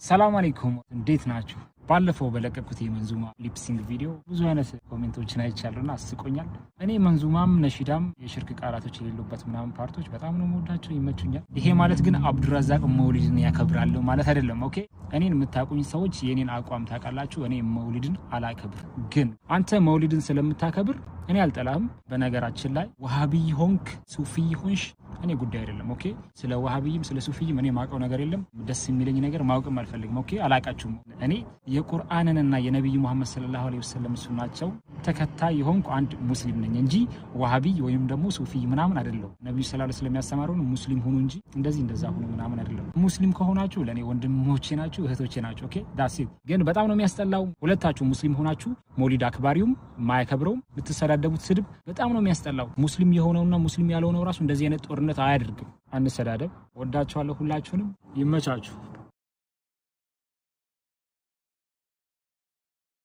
ሰላም አለይኩም እንዴት ናችሁ? ባለፈው በለቀቁት የመንዙማ ሊፕሲንግ ቪዲዮ ብዙ አይነት ኮሜንቶችን አይቻለሁና አስቆኛል። እኔ መንዙማም ነሺዳም የሽርክ ቃላቶች የሌሉበት ምናምን ፓርቶች በጣም ነው የምወዳቸው፣ ይመቹኛል። ይሄ ማለት ግን አብዱራዛቅ መውሊድን ያከብራለሁ ማለት አይደለም። ኦኬ እኔን የምታቁኝ ሰዎች የኔን አቋም ታውቃላችሁ። እኔ መውሊድን አላከብር፣ ግን አንተ መውሊድን ስለምታከብር እኔ አልጠላህም። በነገራችን ላይ ወሃቢ ሆንክ ሱፊ ሆንሽ እኔ ጉዳይ አይደለም። ኦኬ ስለ ወሃቢይም ስለ ሱፊይም እኔ ማውቀው ነገር የለም። ደስ የሚለኝ ነገር ማውቅም አልፈልግም። ኦኬ አላቃችሁም። እኔ የቁርአንንና የነብዩ መሐመድ ሰለላሁ ዐለይሂ ወሰለም ሱናቸው ተከታይ የሆንኩ አንድ ሙስሊም ነኝ እንጂ ወሃቢ ወይም ደግሞ ሱፊ ምናምን አይደለም። ነብዩ ሰለላሁ ዐለይሂ ወሰለም ያስተማሩን ሙስሊም ሁኑ እንጂ እንደዛ ሁኑ ምናምን አይደለም። ሙስሊም ከሆናችሁ ለኔ ወንድሞቼ ናችሁ፣ እህቶቼ ናችሁ። ኦኬ ዳስ ግን በጣም ነው የሚያስጠላው። ሁለታችሁ ሙስሊም ሆናችሁ መውሊድ አክባሪውም ማያከብረውም የምትሰዳደቡት ስድብ በጣም ነው የሚያስጠላው። ሙስሊም የሆነውና ሙስሊም ያልሆነው ራሱ እንደዚህ አይነት ጦርነት አያደርግም። አንሰዳደብ። ወዳችኋለሁ ሁላችሁንም። ይመቻችሁ።